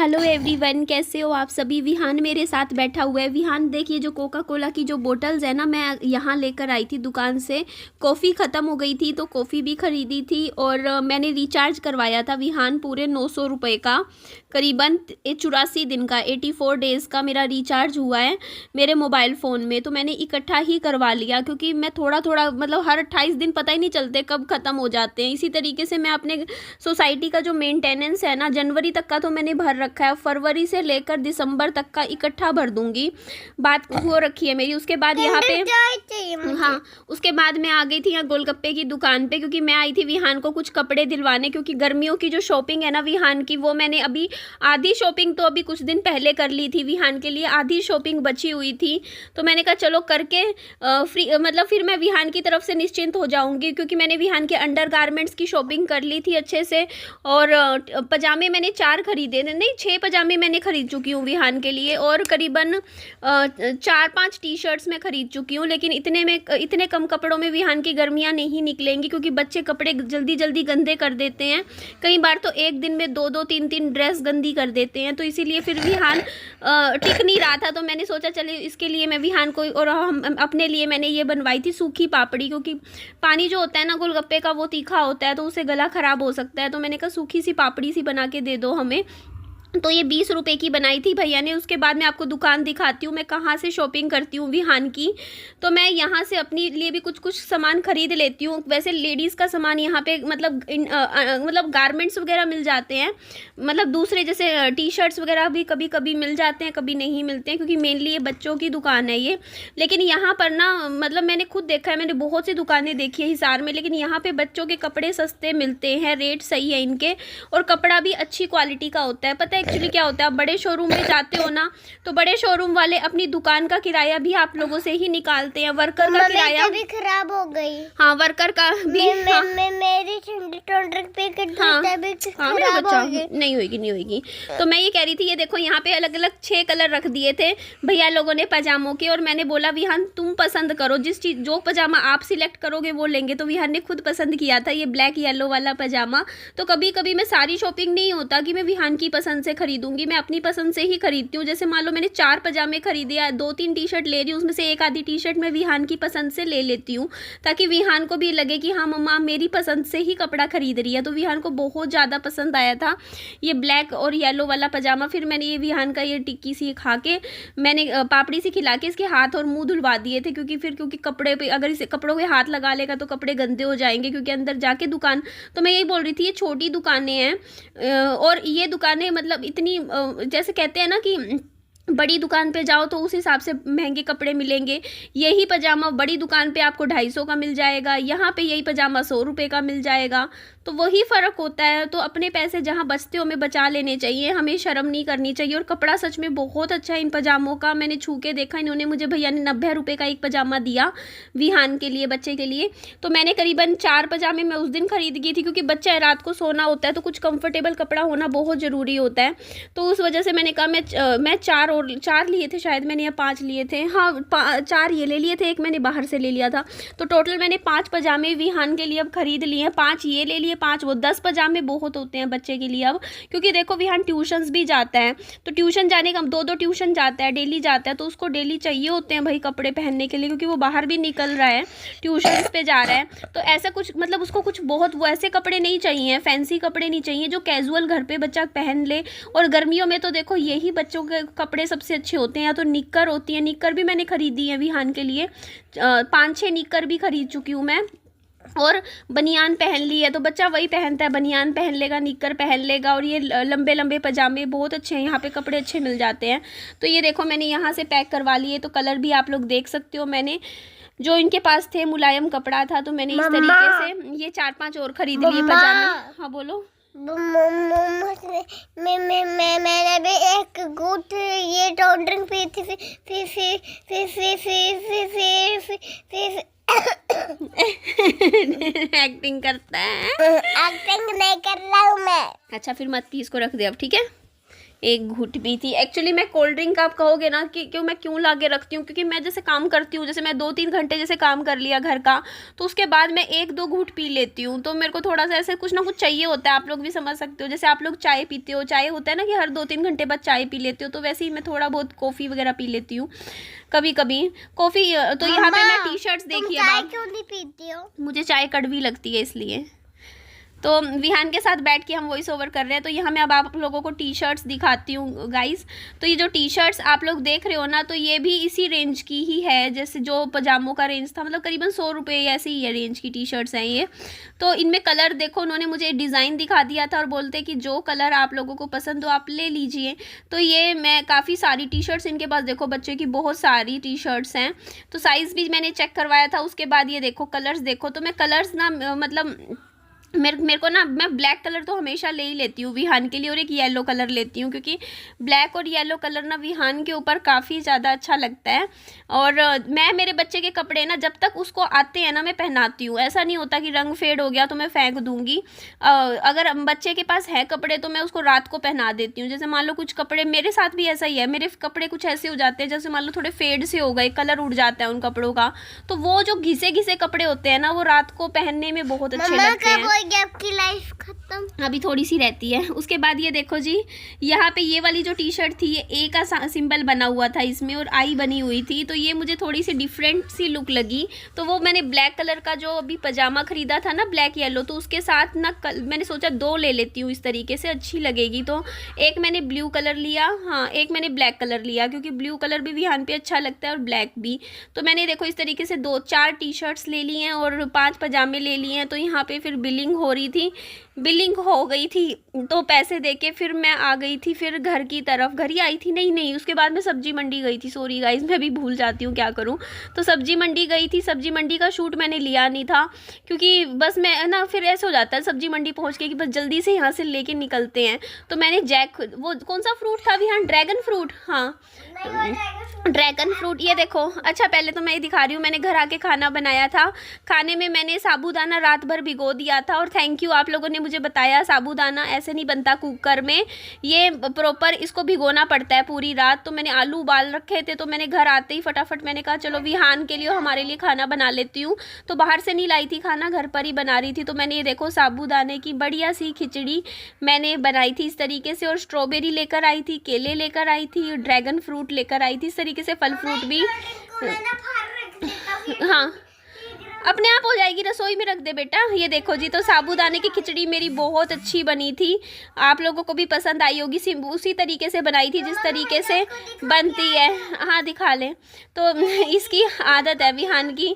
Hello everyone, कैसे हो आप सभी। विहान मेरे साथ बैठा हुआ है। विहान देखिए, जो कोका कोला की जो बोतल्स है ना, मैं यहाँ लेकर आई थी दुकान से। कॉफ़ी ख़त्म हो गई थी तो कॉफ़ी भी ख़रीदी थी और मैंने रिचार्ज करवाया था विहान पूरे 900 रुपये का, करीबन 84 दिन का, 84 डेज़ का मेरा रिचार्ज हुआ है मेरे मोबाइल फ़ोन में। तो मैंने इकट्ठा ही करवा लिया क्योंकि मैं थोड़ा थोड़ा मतलब हर 28 दिन पता ही नहीं चलते कब ख़त्म हो जाते हैं। इसी तरीके से मैं अपने सोसाइटी का जो मेंटेनेंस है ना, जनवरी तक का तो मैंने भर रखा है, फरवरी से लेकर दिसंबर तक का इकट्ठा भर दूंगी, बात हो रखी है मेरी। उसके बाद यहाँ पे हाँ, उसके बाद मैं आ गई थी यहाँ गोलगप्पे की दुकान पे, क्योंकि मैं आई थी विहान को कुछ कपड़े दिलवाने, क्योंकि गर्मियों की जो शॉपिंग है ना विहान की, वो मैंने अभी आधी शॉपिंग तो अभी कुछ दिन पहले कर ली थी विहान के लिए, आधी शॉपिंग बची हुई थी। तो मैंने कहा चलो करके फ्री मतलब फिर मैं विहान की तरफ से निश्चिंत हो जाऊंगी, क्योंकि मैंने विहान के अंडर गारमेंट्स की शॉपिंग कर ली थी अच्छे से। और पजामे मैंने 4 खरीदे थे, नहीं 6 पजामे मैंने खरीद चुकी हूँ विहान के लिए, और करीबन 4-5 टी शर्ट्स मैं खरीद चुकी हूँ। लेकिन इतने कम कपड़ों में विहान की गर्मियाँ नहीं निकलेंगी, क्योंकि बच्चे कपड़े जल्दी जल्दी गंदे कर देते हैं। कई बार तो एक दिन में 2-2 3-3 ड्रेस गंदी कर देते हैं। तो इसीलिए फिर विहान टिक नहीं रहा था, तो मैंने सोचा चले इसके लिए मैं विहान को और हम अपने लिए मैंने ये बनवाई थी सूखी पापड़ी, क्योंकि पानी जो होता है ना गोलगप्पे का वो तीखा होता है तो उससे गला ख़राब हो सकता है। तो मैंने कहा सूखी सी पापड़ी सी बना के दे दो हमें। तो ये 20 रुपये की बनाई थी भैया ने। उसके बाद मैं आपको दुकान दिखाती हूँ मैं कहाँ से शॉपिंग करती हूँ विहान की। तो मैं यहाँ से अपने लिए भी कुछ सामान खरीद लेती हूँ। वैसे लेडीज़ का सामान यहाँ पे मतलब गारमेंट्स वगैरह मिल जाते हैं, मतलब दूसरे जैसे टी शर्ट्स वगैरह भी कभी कभी मिल जाते हैं, कभी नहीं मिलते हैं, क्योंकि मेनली ये बच्चों की दुकान है ये। लेकिन यहाँ पर ना मतलब मैंने खुद देखा है, मैंने बहुत सी दुकानें देखी है हिसार में, लेकिन यहाँ पे बच्चों के कपड़े सस्ते मिलते हैं, रेट सही है इनके, और कपड़ा भी अच्छी क्वालिटी का होता है। पता है एक्चुअली क्या होता है, आप बड़े शोरूम में जाते हो ना, तो बड़े शोरूम वाले अपनी दुकान का किराया भी आप लोगों से ही निकालते हैं, वर्कर का किराया भी खराब हो गई। हाँ, वर्कर का भी मेरी नहीं होगी। तो मैं ये कह रही थी, ये देखो यहाँ पे अलग अलग 6 कलर रख दिए थे भैया लोगों ने पजामों के, और मैंने बोला विहान तुम पसंद करो, जिस चीज जो पजामा आप सिलेक्ट करोगे वो लेंगे। तो विहान ने खुद पसंद किया था ये ब्लैक येलो वाला पजामा। तो कभी कभी मैं सारी शॉपिंग नहीं होता कि मैं विहान की पसंद से खरीदूंगी, मैं अपनी पसंद से ही खरीदती हूँ। जैसे मान लो मैंने 4 पजामे खरीदे या 2-3 टी शर्ट ले रही हूँ, उसमें से एक आधी टी शर्ट मैं विहान की पसंद से ले लेती हूँ, ताकि विहान को भी लगे कि हाँ मम्मा मेरी पसंद से ही कपड़ा खरीद रही है। तो विहान को बहुत ज़्यादा पसंद आया था ये ब्लैक और येलो वाला पजामा। फिर मैंने ये विहान का ये टिक्की सी खा के, मैंने पापड़ी सी खिला के इसके हाथ और मुंह धुलवा दिए थे, क्योंकि कपड़े पे अगर इसे कपड़ों पे हाथ लगा लेगा तो कपड़े गंदे हो जाएंगे, क्योंकि अंदर जाके दुकान। तो मैं यही बोल रही थी ये छोटी दुकानें हैं, और ये दुकानें मतलब इतनी जैसे कहते हैं ना कि बड़ी दुकान पे जाओ तो उस हिसाब से महंगे कपड़े मिलेंगे। यही पजामा बड़ी दुकान पे आपको 250 का मिल जाएगा, यहाँ पे यही पजामा 100 रुपये का मिल जाएगा। तो वही फ़र्क होता है। तो अपने पैसे जहाँ बचते हो हमें बचा लेने चाहिए, हमें शर्म नहीं करनी चाहिए। और कपड़ा सच में बहुत अच्छा है इन पजामों का, मैंने छू के देखा। इन्होंने मुझे भैया ने 90 रुपये का एक पजामा दिया विहान के लिए, बच्चे के लिए। तो मैंने करीबन 4 पजामे मैं उस दिन खरीद गई थी, क्योंकि बच्चा रात को सोना होता है तो कुछ कंफर्टेबल कपड़ा होना बहुत ज़रूरी होता है। तो उस वजह से मैंने कहा मैं 4 लिए थे शायद मैंने, या 5 लिए थे, हाँ 4 ये ले लिए थे, एक मैंने बाहर से ले लिया था। तो टोटल मैंने 5 पजामे विहान के लिए अब खरीद लिए हैं, 5 ये ले लिए, 5 वो। 10 पजामे बहुत होते हैं बच्चे के लिए अब, क्योंकि देखो विहान ट्यूशन्स भी जाता है, तो ट्यूशन जाने का 2-2 ट्यूशन जाता है, डेली जाता है, तो उसको डेली चाहिए होते हैं भाई कपड़े पहनने के लिए, क्योंकि वो बाहर भी निकल रहा है, ट्यूशन्स पे जा रहा है। तो ऐसा कुछ मतलब उसको कुछ बहुत वो ऐसे कपड़े नहीं चाहिए, फैंसी कपड़े नहीं चाहिए, जो कैजुअल घर पे बच्चा पहन ले। और गर्मियों में तो देखो यही बच्चों के कपड़े सबसे अच्छे होते हैं। या तो निक्कर होती है, निक्कर भी मैंने खरीदी है विहान के लिए, 5-6 निक्कर भी खरीद चुकी हूँ मैं। और बनियान पहन ली है, तो बच्चा वही पहनता है, बनियान पहन लेगा, निक्कर पहन लेगा। और ये लंबे लंबे पजामे बहुत अच्छे हैं, यहाँ पे कपड़े अच्छे मिल जाते हैं। तो ये देखो मैंने यहाँ से पैक करवा लिए, तो कलर भी आप लोग देख सकते हो। मैंने जो इनके पास थे मुलायम कपड़ा था, तो मैंने इस तरीके से ये 4-5 और खरीद लिए पजामे। हाँ बोलो। मैंने भी एक गुड ये ड्रिंक पी थी, फिर एक्टिंग करता है। एक्टिंग नहीं कर रहा हूँ मैं। अच्छा फिर मत पी, इसको रख दे अब, ठीक है। एक घूंट भी थी। एक्चुअली मैं कोल्ड ड्रिंक, आप कहोगे ना कि क्यों मैं क्यों ला के रखती हूँ, क्योंकि मैं जैसे काम करती हूँ, जैसे मैं 2-3 घंटे जैसे काम कर लिया घर का, तो उसके बाद मैं 1-2 घूंट पी लेती हूँ। तो मेरे को थोड़ा सा ऐसे कुछ ना कुछ चाहिए होता है, आप लोग भी समझ सकते हो। जैसे आप लोग चाय पीते हो, चाय होता है ना कि हर 2-3 घंटे बाद चाय पी लेते हो, तो वैसे ही मैं थोड़ा बहुत कॉफ़ी वगैरह पी लेती हूँ कभी कभी कॉफ़ी। तो यहाँ पे मैं टी शर्ट्स देखिए, चाय क्यों नहीं पीती हो? मुझे चाय कड़वी लगती है इसलिए। तो विहान के साथ बैठ के हम वॉइस ओवर कर रहे हैं। तो यहाँ मैं अब आप लोगों को टी शर्ट्स दिखाती हूँ गाइस। तो ये जो टी शर्ट्स आप लोग देख रहे हो ना, तो ये भी इसी रेंज की ही है जैसे जो पजामों का रेंज था, मतलब करीबन 100 रुपये ऐसे ही है रेंज की टी शर्ट्स हैं ये। तो इनमें कलर देखो, उन्होंने मुझे डिज़ाइन दिखा दिया था और बोलते कि जो कलर आप लोगों को पसंद हो आप ले लीजिए। तो ये मैं काफ़ी सारी टी शर्ट्स इनके पास देखो, बच्चे की बहुत सारी टी शर्ट्स हैं। तो साइज़ भी मैंने चेक करवाया था। उसके बाद ये देखो कलर्स देखो, तो मैं कलर्स ना मतलब मेरे को ना, मैं ब्लैक कलर तो हमेशा ले ही लेती हूँ विहान के लिए, और एक येलो कलर लेती हूँ, क्योंकि ब्लैक और येलो कलर ना विहान के ऊपर काफ़ी ज़्यादा अच्छा लगता है। और मैं मेरे बच्चे के कपड़े ना जब तक उसको आते हैं ना मैं पहनाती हूँ। ऐसा नहीं होता कि रंग फेड हो गया तो मैं फेंक दूँगी। अगर बच्चे के पास है कपड़े तो मैं उसको रात को पहना देती हूँ। जैसे मान लो कुछ कपड़े, मेरे साथ भी ऐसा ही है, मेरे कपड़े कुछ ऐसे हो जाते हैं जैसे मान लो थोड़े फेड से हो गए, कलर उड़ जाता है उन कपड़ों का, तो वो जो घिसे घिसे कपड़े होते हैं ना वो रात को पहनने में बहुत अच्छे लगते हैं। आपकी लाइफ खत्म अभी थोड़ी सी रहती है। उसके बाद ये देखो जी, यहाँ पे ये वाली जो टी शर्ट थी, ये ए का सिंबल बना हुआ था इसमें और आई बनी हुई थी, तो ये मुझे थोड़ी सी डिफरेंट सी लुक लगी। तो वो मैंने ब्लैक कलर का जो अभी पजामा खरीदा था ना, ब्लैक येलो, तो उसके साथ ना मैंने सोचा 2 ले लेती हूँ, इस तरीके से अच्छी लगेगी। तो एक मैंने ब्लू कलर लिया, हाँ एक मैंने ब्लैक कलर लिया, क्योंकि ब्लू कलर भी विहान पे अच्छा लगता है और ब्लैक भी। तो मैंने देखो इस तरीके से 2-4 टी शर्ट्स ले ली हैं और 5 पजामे ले लिए हैं। तो यहाँ पे फिर बिलिंग हो रही थी, बिलिंग हो गई थी, तो पैसे देके फिर मैं आ गई थी फिर घर की तरफ। घर ही आई थी, नहीं उसके बाद मैं सब्जी मंडी गई थी। सॉरी गाइस, मैं भी भूल जाती हूँ, क्या करूँ। तो सब्जी मंडी गई थी, सब्जी मंडी का शूट मैंने लिया नहीं था, क्योंकि बस मैं ना फिर ऐसे हो जाता है सब्जी मंडी पहुँच के कि बस जल्दी से यहाँ से लेके निकलते हैं। तो मैंने वो कौन सा फ्रूट था यहाँ, ड्रैगन फ्रूट, हाँ ड्रैगन फ्रूट, ये देखो। अच्छा पहले तो मैं ये दिखा रही हूँ, मैंने घर आके खाना बनाया था। खाने में मैंने साबूदाना रात भर भिगो दिया था, और थैंक यू आप लोगों ने मुझे बताया साबूदाना ऐसे नहीं बनता कुकर में, ये प्रॉपर इसको भिगोना पड़ता है पूरी रात। तो मैंने आलू उबाल रखे थे, तो मैंने घर आते ही फटाफट मैंने कहा चलो विहान के लिए और हमारे लिए खाना बना लेती हूँ। तो बाहर से नहीं लाई थी खाना, घर पर ही बना रही थी। तो मैंने ये देखो साबूदाने की बढ़िया सी खिचड़ी मैंने बनाई थी इस तरीके से, और स्ट्रॉबेरी लेकर आई थी, केले लेकर आई थी, ड्रैगन फ्रूट लेकर आई थी, इस तरीके से फल फ्रूट भी। हाँ अपने आप हो जाएगी, रसोई में रख दे बेटा। ये देखो जी, तो साबूदाने की खिचड़ी मेरी बहुत अच्छी बनी थी, आप लोगों को भी पसंद आई होगी। उसी तरीके से बनाई थी जिस तरीके से बनती है। हाँ दिखा लें। तो इसकी आदत है विहान की,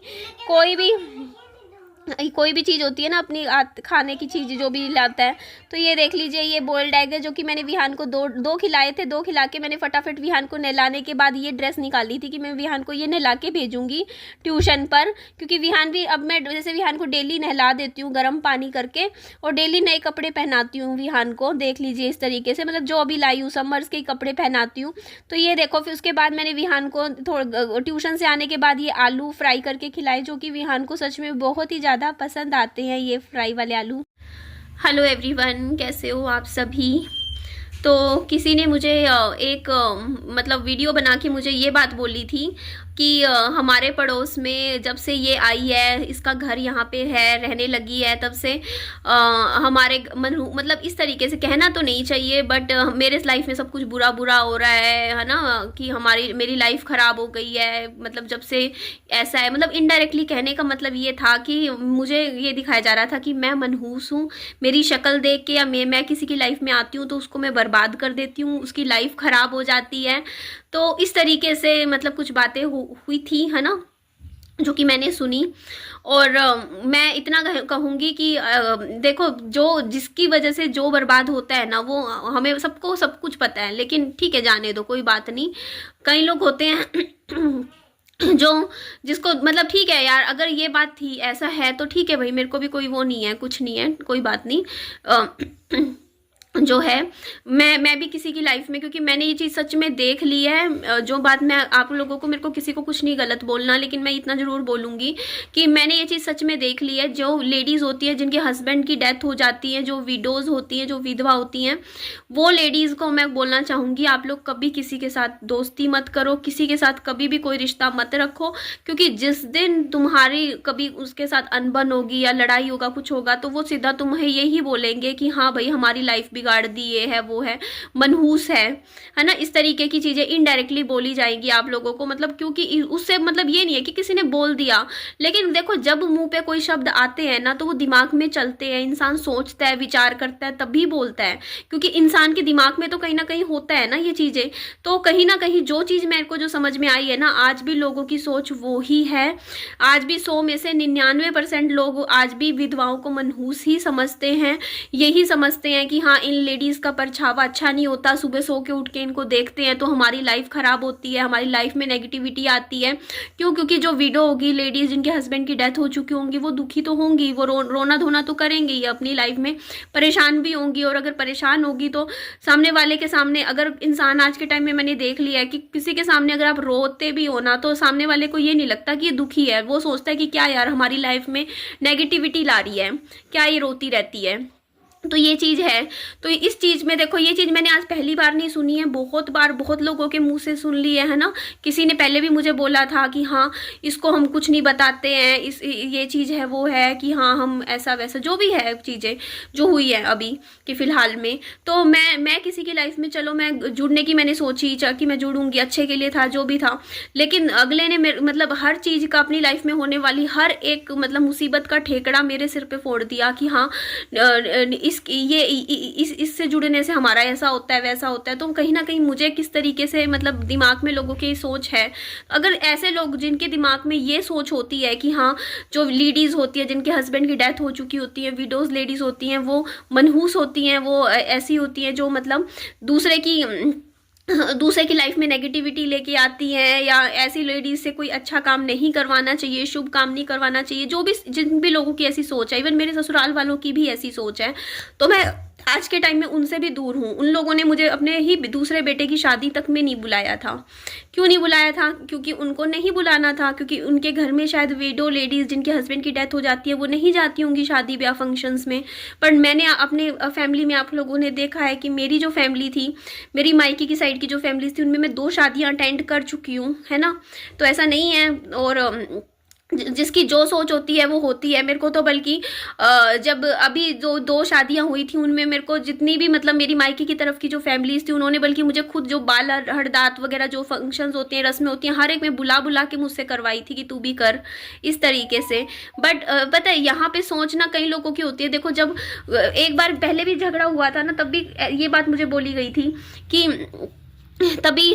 कोई भी चीज़ होती है ना अपनी खाने की चीज़ जो भी लाता है। तो ये देख लीजिए, ये बॉइल्ड एग है जो कि मैंने विहान को दो खिलाए थे। 2 खिला के मैंने फटाफट विहान को नहलाने के बाद ये ड्रेस निकाली थी कि मैं विहान को ये नहला के भेजूंगी ट्यूशन पर, क्योंकि विहान भी अब मैं जैसे विहान को डेली नहला देती हूँ गर्म पानी करके, और डेली नए कपड़े पहनाती हूँ विहान को। देख लीजिए इस तरीके से, मतलब जो अभी लाई हूँ समर्स के कपड़े पहनाती हूँ। तो ये देखो, फिर उसके बाद मैंने विहान को थोड़ा ट्यूशन से आने के बाद ये आलू फ्राई करके खिलाए, जो कि विहान को सच में बहुत ही ज़्यादा पसंद आते हैं ये फ्राई वाले आलू। हेलो एवरीवन, कैसे हो आप सभी। तो किसी ने मुझे एक मतलब वीडियो बना के मुझे ये बात बोली थी कि हमारे पड़ोस में जब से ये आई है, इसका घर यहाँ पे है, रहने लगी है, तब से हमारे मतलब इस तरीके से कहना तो नहीं चाहिए, बट मेरे लाइफ में सब कुछ बुरा बुरा हो रहा है ना, कि मेरी लाइफ ख़राब हो गई है। मतलब जब से ऐसा है, मतलब इनडायरेक्टली कहने का मतलब ये था कि मुझे ये दिखाया जा रहा था कि मैं मनहूस हूँ, मेरी शक्ल देख के, या मैं किसी की लाइफ में आती हूँ तो उसको मैं बर्बाद कर देती हूँ, उसकी लाइफ ख़राब हो जाती है। तो इस तरीके से मतलब कुछ बातें हुई थी, है ना, जो कि मैंने सुनी। और मैं इतना कहूँगी कि देखो, जो जिसकी वजह से जो बर्बाद होता है ना, वो हमें सबको सब कुछ पता है, लेकिन ठीक है जाने दो, कोई बात नहीं। कई लोग होते हैं जिसको मतलब ठीक है यार, अगर ये बात थी, ऐसा है तो ठीक है भाई, मेरे को भी कोई वो नहीं है, कुछ नहीं है, कोई बात नहीं। जो है मैं भी किसी की लाइफ में, क्योंकि मैंने ये चीज़ सच में देख ली है। जो बात मैं आप लोगों को, मेरे को किसी को कुछ नहीं गलत बोलना, लेकिन मैं इतना ज़रूर बोलूँगी कि मैंने ये चीज़ सच में देख ली है। जो लेडीज़ होती है जिनके हस्बैंड की डेथ हो जाती है, जो विडोज़ होती हैं, जो विधवा होती हैं, वो लेडीज़ को मैं बोलना चाहूँगी आप लोग कभी किसी के साथ दोस्ती मत करो, किसी के साथ कभी भी कोई रिश्ता मत रखो, क्योंकि जिस दिन तुम्हारी कभी उसके साथ अनबन होगी या लड़ाई होगा, कुछ होगा, तो वो सीधा तुम्हें यही बोलेंगे कि हाँ भाई हमारी लाइफ बिगाड़ दी, ये है वो है, मनहूस है ना। इस तरीके की चीजें इनडायरेक्टली बोली जाएंगी आप लोगों को, मतलब क्योंकि उससे मतलब ये नहीं है कि किसी ने बोल दिया, लेकिन देखो जब मुंह पे कोई शब्द आते हैं ना तो वो दिमाग में चलते हैं, इंसान सोचता है, विचार करता है, तभी बोलता है, क्योंकि इंसान के दिमाग में तो कहीं ना कहीं होता है ना ये चीजें। तो कहीं ना कहीं जो चीज मेरे को जो समझ में आई है ना, आज भी लोगों की सोच वो ही है। आज भी 100 में से 99% लोग आज भी विधवाओं को मनहूस ही समझते हैं, यही समझते हैं कि हाँ इन लेडीज़ का परछावा अच्छा नहीं होता, सुबह सो के उठ के इनको देखते हैं तो हमारी लाइफ ख़राब होती है, हमारी लाइफ में नेगेटिविटी आती है। क्यों? क्योंकि जो विडो होगी, लेडीज़ जिनके हस्बैंड की डेथ हो चुकी होंगी, वो दुखी तो होंगी, वो रोना धोना तो करेंगी ही अपनी लाइफ में, परेशान भी होंगी। और अगर परेशान होगी तो सामने वाले के सामने, अगर इंसान आज के टाइम में मैंने देख लिया है कि किसी के सामने अगर आप रोते भी हो ना, तो सामने वाले को ये नहीं लगता कि ये दुखी है, वो सोचता है कि क्या यार हमारी लाइफ में नेगेटिविटी ला रही है, क्या ये रोती रहती है। तो ये चीज़ है। तो इस चीज़ में देखो, ये चीज़ मैंने आज पहली बार नहीं सुनी है, बहुत बार बहुत लोगों के मुंह से सुन ली है ना। किसी ने पहले भी मुझे बोला था कि हाँ इसको हम कुछ नहीं बताते हैं, इस ये चीज़ है वो है, कि हाँ हम ऐसा वैसा जो भी है चीज़ें जो हुई है अभी कि फ़िलहाल में। तो मैं किसी की लाइफ में, चलो मैं जुड़ने की मैंने सोची कि मैं जुड़ूंगी, अच्छे के लिए था जो भी था, लेकिन अगले ने मतलब हर चीज़ का अपनी लाइफ में होने वाली हर एक मतलब मुसीबत का ठेकड़ा मेरे सिर पे फोड़ दिया कि हाँ इससे जुड़ने से हमारा ऐसा होता है वैसा होता है। तो कहीं ना कहीं मुझे किस तरीके से मतलब दिमाग में लोगों की सोच है, अगर ऐसे लोग जिनके दिमाग में ये सोच होती है कि हाँ जो लेडीज़ होती है जिनके हस्बैंड की डेथ हो चुकी होती है, विडोज लेडीज़ होती हैं, वो मनहूस होती हैं, वो ऐसी होती हैं जो मतलब दूसरे की लाइफ में नेगेटिविटी लेके आती हैं, या ऐसी लेडीज से कोई अच्छा काम नहीं करवाना चाहिए, शुभ काम नहीं करवाना चाहिए, जो भी जिन भी लोगों की ऐसी सोच है, इवन मेरे ससुराल वालों की भी ऐसी सोच है। तो मैं आज के टाइम में उनसे भी दूर हूँ। उन लोगों ने मुझे अपने ही दूसरे बेटे की शादी तक में नहीं बुलाया था। क्यों नहीं बुलाया था? क्योंकि उनको नहीं बुलाना था, क्योंकि उनके घर में शायद विडो लेडीज़ जिनके हस्बैंड की डेथ हो जाती है वो नहीं जाती होंगी शादी ब्याह फंक्शंस में। पर मैंने अपने फैमिली में, आप लोगों ने देखा है कि मेरी जो फैमिली थी, मेरी मायके की साइड की जो फैमिली थी, उनमें मैं 2 शादियाँ अटेंड कर चुकी हूँ, है ना। तो ऐसा नहीं है। और जिसकी जो सोच होती है वो होती है। मेरे को तो बल्कि जब अभी जो 2 शादियां हुई थी उनमें मेरे को जितनी भी मतलब मेरी मायके की तरफ की जो फैमिलीज थी, उन्होंने बल्कि मुझे खुद जो बाल हड़दात वगैरह जो फंक्शंस होते हैं, रस्में होती हैं, हर एक में बुला बुला के मुझसे करवाई थी कि तू भी कर, इस तरीके से। बट पता है यहाँ पे सोचना कई लोगों की होती है। देखो जब एक बार पहले भी झगड़ा हुआ था ना, तब भी ये बात मुझे बोली गई थी कि तभी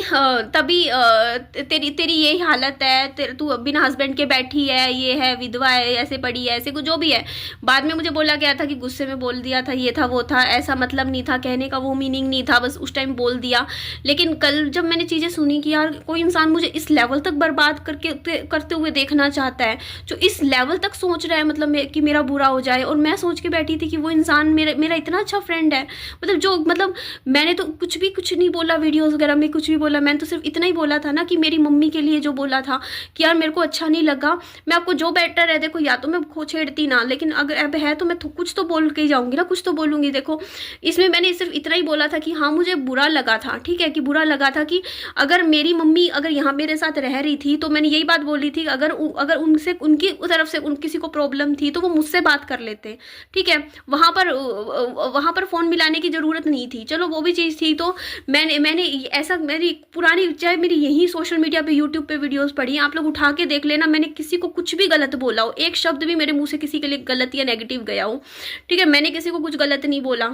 तेरी यही हालत है, तू बिना हस्बैंड के बैठी है, ये है, विधवा है, ऐसे पड़ी है, ऐसे कुछ जो भी है। बाद में मुझे बोला गया था कि गुस्से में बोल दिया था, ये था वो था, ऐसा मतलब नहीं था कहने का, वो मीनिंग नहीं था, बस उस टाइम बोल दिया। लेकिन कल जब मैंने चीज़ें सुनी कि यार कोई इंसान मुझे इस लेवल तक बर्बाद करते हुए देखना चाहता है, जो इस लेवल तक सोच रहा है मतलब कि मेरा बुरा हो जाए। और मैं सोच के बैठी थी कि वो इंसान मेरा इतना अच्छा फ्रेंड है, मतलब जो मतलब मैंने तो कुछ नहीं बोला वीडियोज़ वगैरह में, कुछ भी बोला, मैंने तो सिर्फ इतना ही बोला था ना कि मेरी मम्मी के लिए जो बोला था कि यार मेरे को अच्छा नहीं लगा, मैं आपको जो बेटर है, देखो या तो मैं खो छेड़ती ना, लेकिन अगर अब है तो मैं कुछ तो बोल के ही जाऊंगी ना, कुछ तो बोलूंगी। देखो इसमें मैंने सिर्फ इतना ही बोला था कि हाँ मुझे बुरा लगा था, ठीक है, कि बुरा लगा था कि अगर मेरी मम्मी अगर यहाँ मेरे साथ रह रही थी तो मैंने यही बात बोली थी, अगर उनसे उनकी तरफ से किसी को प्रॉब्लम थी तो वो मुझसे बात कर लेते, ठीक है, वहाँ पर फ़ोन मिलाने की ज़रूरत नहीं थी। चलो वो भी चीज़ थी। तो मैंने ऐसा मेरी पुरानी, चाहे मेरी यही सोशल मीडिया पे यूट्यूब पे वीडियोस पड़ी, आप लोग उठा के देख लेना, मैंने किसी को कुछ भी गलत बोला हो, एक शब्द भी मेरे मुंह से किसी के लिए गलत या नेगेटिव गया हो, ठीक है, मैंने किसी को कुछ गलत नहीं बोला,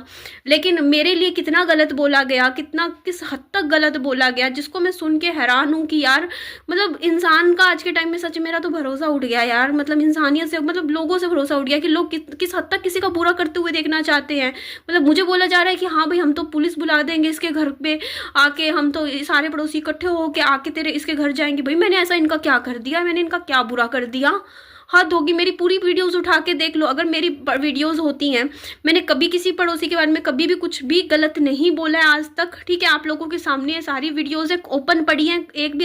लेकिन मेरे लिए कितना गलत बोला गया, किस हद तक गलत बोला गया, जिसको मैं सुन के हैरान हूँ कि यार मतलब इंसान का आज के टाइम में सच मेरा तो भरोसा उठ गया यार, मतलब इंसानियत से, मतलब लोगों से भरोसा उठ गया कि लोग किस हद तक किसी का बुरा करते हुए देखना चाहते हैं। मतलब मुझे बोला जा रहा है कि हाँ भाई हम तो पुलिस बुला देंगे इसके घर पे आके, हम तो सारे पड़ोसी इकट्ठे होके आके तेरे इसके घर जाएंगे। भाई मैंने ऐसा इनका क्या कर दिया, मैंने इनका क्या बुरा कर दिया? हद होगी। मेरी पूरी वीडियोस उठा के देख लो, अगर मेरी वीडियोस होती हैं, मैंने कभी किसी पड़ोसी के बारे में कभी भी कुछ भी गलत नहीं बोला है आज तक, ठीक है। आप लोगों के सामने ये सारी वीडियोस है, ओपन पड़ी हैं, एक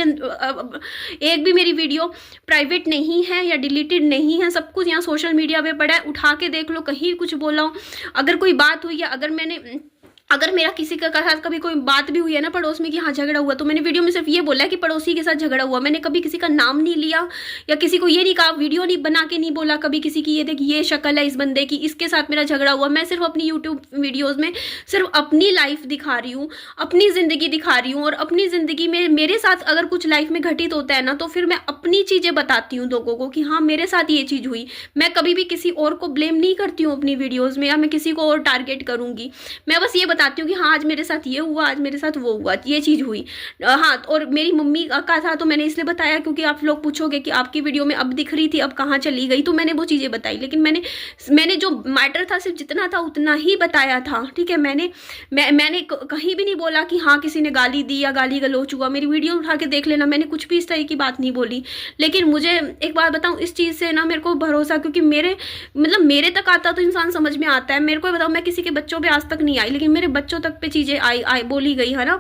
भी मेरी वीडियो प्राइवेट नहीं है या डिलीटेड नहीं है, सब कुछ यहाँ सोशल मीडिया पे पड़ा है, उठा के देख लो, कहीं कुछ बोला हो। अगर कोई बात हुई या अगर मेरा किसी के साथ कभी कोई बात भी हुई है ना पड़ोस में कि हाँ झगड़ा हुआ, तो मैंने वीडियो में सिर्फ ये बोला है कि पड़ोसी के साथ झगड़ा हुआ। मैंने कभी किसी का नाम नहीं लिया या किसी को ये नहीं कहा, वीडियो नहीं बना के नहीं बोला कभी किसी की ये देख ये शक्ल है इस बंदे की, इसके साथ मेरा झगड़ा हुआ। मैं सिर्फ अपनी यूट्यूब वीडियोज़ में सिर्फ अपनी लाइफ दिखा रही हूँ, अपनी ज़िंदगी दिखा रही हूँ, और अपनी ज़िंदगी में मेरे साथ अगर कुछ लाइफ में घटित होता है ना, तो फिर मैं अपनी चीज़ें बताती हूँ लोगों को कि हाँ मेरे साथ ये चीज़ हुई। मैं कभी भी किसी और को ब्लेम नहीं करती हूँ अपनी वीडियोज़ में, या मैं किसी को और टारगेट करूँगी। मैं बस ये बताती हूँ कि हाँ आज मेरे साथ ये हुआ, आज मेरे साथ वो हुआ, ये चीज़ हुई। हाँ, और मेरी मम्मी का था तो मैंने इसलिए बताया क्योंकि आप लोग पूछोगे कि आपकी वीडियो में अब दिख रही थी, अब कहाँ चली गई, तो मैंने वो चीज़ें बताई। लेकिन मैंने जो मैटर था सिर्फ जितना था उतना ही बताया था, ठीक है। मैंने कहीं भी नहीं बोला कि हाँ किसी ने गाली दी या गाली गलौच हुआ। मेरी वीडियो उठा के देख लेना, मैंने कुछ भी इस तरह की बात नहीं बोली। लेकिन मुझे एक बात बताऊँ, इस चीज़ से ना मेरे को भरोसा, क्योंकि मेरे तक आता तो इंसान समझ में आता है। मेरे को बताऊँ, मैं किसी के बच्चों पे आज तक नहीं आई, लेकिन मेरे बच्चों तक पे चीज़ें आई बोली गई है ना,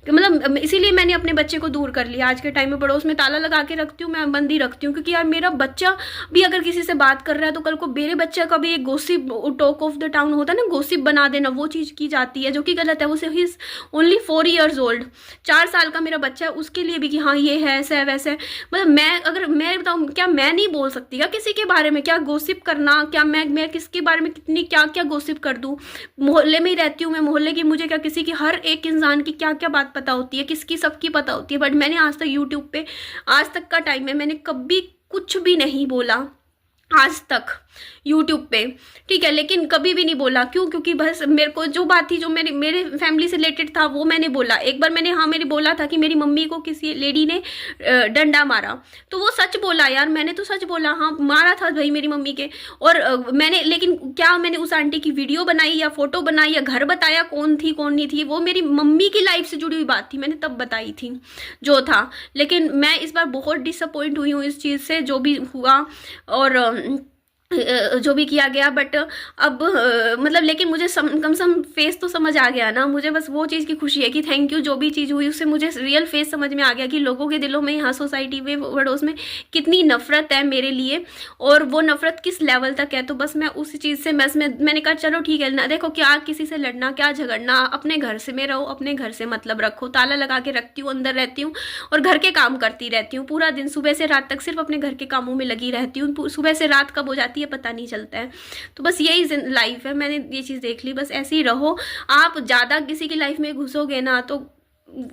मतलब इसीलिए मैंने अपने बच्चे को दूर कर लिया। आज के टाइम में पड़ोस में ताला लगा के रखती हूँ, मैं बंद ही रखती हूँ, क्योंकि यार मेरा बच्चा भी अगर किसी से बात कर रहा है तो कल को मेरे बच्चे का भी एक gossip, talk of the town होता है ना, गोसिप बना देना, वो चीज़ की जाती है जो कि गलत है। वो सिर्फ इज ओनली 4 years old, 4 साल का मेरा बच्चा है, उसके लिए भी कि हाँ ये है ऐसा है वैसे है। मतलब मैं बताऊँ, क्या मैं नहीं बोल सकती क्या किसी के बारे में, क्या गोसिप करना, क्या मैं किसके बारे में कितनी क्या क्या गोसिप कर दूँ। मोहल्ले में ही रहती हूँ मैं, मोहल्ले की मुझे क्या किसी की, हर एक इंसान की क्या क्या बात पता होती है, किसकी सबकी पता होती है। बट मैंने आज तक यूट्यूब पे, आज तक का टाइम में मैंने कभी कुछ भी नहीं बोला आज तक यूट्यूब पे, ठीक है। लेकिन कभी भी नहीं बोला, क्यों? क्योंकि बस मेरे को जो बात थी, जो मेरे फैमिली से रिलेटेड था, वो मैंने बोला। एक बार मैंने बोला था कि मेरी मम्मी को किसी लेडी ने डंडा मारा, तो वो सच बोला यार, मैंने तो सच बोला, हाँ मारा था भाई मेरी मम्मी के। और लेकिन क्या मैंने उस आंटी की वीडियो बनाई या फोटो बनाई या घर बताया कौन थी कौन नहीं थी? वो मेरी मम्मी की लाइफ से जुड़ी हुई बात थी, मैंने तब बताई थी जो था। लेकिन मैं इस बार बहुत डिसअपॉइंट हुई हूँ इस चीज़ से, जो भी हुआ और जो भी किया गया। बट अब मतलब, लेकिन मुझे कम से कम फेस तो समझ आ गया ना। मुझे बस वो चीज़ की खुशी है कि थैंक यू, जो भी चीज़ हुई उससे मुझे रियल फेस समझ में आ गया कि लोगों के दिलों में, यहाँ सोसाइटी में, पड़ोस में कितनी नफरत है मेरे लिए, और वो नफरत किस लेवल तक है। तो बस मैं उस चीज़ से मैंने कहा चलो ठीक है ना, देखो क्या किसी से लड़ना, क्या झगड़ना, अपने घर से में रहो, अपने घर से मतलब रखो। ताला लगा के रखती हूँ, अंदर रहती हूँ और घर के काम करती रहती हूँ पूरा दिन, सुबह से रात तक सिर्फ अपने घर के कामों में लगी रहती हूँ। सुबह से रात कब हो जाती है पता नहीं चलता है। तो बस यही लाइफ है, मैंने ये चीज़ देख ली। बस ऐसे ही रहो। आप ज़्यादा किसी की लाइफ में घुसोगे ना तो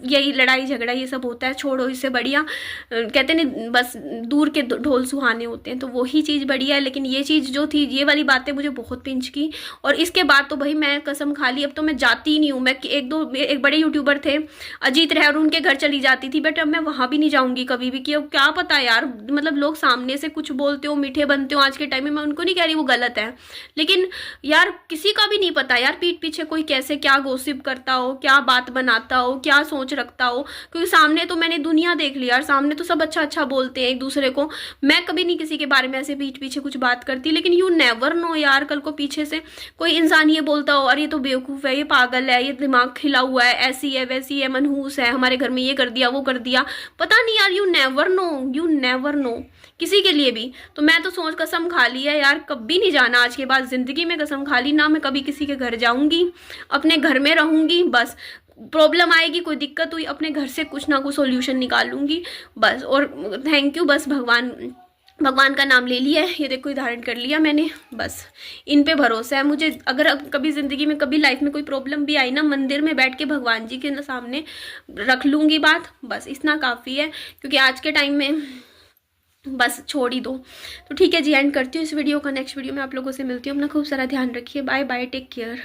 यही लड़ाई झगड़ा ये सब होता है। छोड़ो, इससे बढ़िया कहते नहीं बस दूर के ढोल सुहाने होते हैं, तो वही चीज़ बढ़िया है। लेकिन ये चीज़ जो थी, ये वाली बातें मुझे बहुत पिंच की, और इसके बाद तो भाई मैं कसम खा ली, अब तो मैं जाती ही नहीं हूँ। मैं एक बड़े यूट्यूबर थे अजीत रेहर, उनके घर चली जाती थी, बट अब मैं वहाँ भी नहीं जाऊँगी कभी भी। कि अब क्या पता यार, मतलब लोग सामने से कुछ बोलते हो, मीठे बनते हो आज के टाइम में, मैं उनको नहीं कह रही वो गलत है, लेकिन यार किसी का भी नहीं पता यार पीठ पीछे कोई कैसे क्या गोसिप करता हो, क्या बात बनाता हो, क्या सोच रखता हो। क्योंकि सामने तो मैंने दुनिया देख ली यार, सामने तो सब अच्छा अच्छा बोलते हैं एक दूसरे को। मैं कभी नहीं किसी के बारे में ऐसे पीठ पीछे कुछ बात करती, लेकिन यू नेवर नो यार, कल को पीछे से कोई इंसान ये बोलता हो, अरे ये तो बेवकूफ़ है, ये पागल है, ये दिमाग खिला हुआ है, ऐसी है वैसी है, मनहूस है, हमारे घर में ये कर दिया वो कर दिया, पता नहीं यार। यू नेवर नो किसी के लिए भी। तो मैं तो सोच कसम खा ली है यार, कभी नहीं जाना आज के बाद, ज़िंदगी में कसम खा ली ना, मैं कभी किसी के घर जाऊँगी, अपने घर में रहूँगी। बस प्रॉब्लम आएगी, कोई दिक्कत हुई, अपने घर से कुछ ना कुछ सॉल्यूशन निकालूंगी बस। और थैंक यू, बस भगवान का नाम ले लिया है, ये देखो धारण कर लिया मैंने, बस इन पे भरोसा है मुझे। अगर कभी ज़िंदगी में कभी लाइफ में कोई प्रॉब्लम भी आई ना, मंदिर में बैठ के भगवान जी के सामने रख लूँगी बात, बस इतना काफ़ी है। क्योंकि आज के टाइम में बस छोड़ ही दो। तो ठीक है जी, एंड करती हूँ इस वीडियो का। नेक्स्ट वीडियो में आप लोगों से मिलती हूँ। अपना खूब सारा ध्यान रखिए। Bye bye, take care.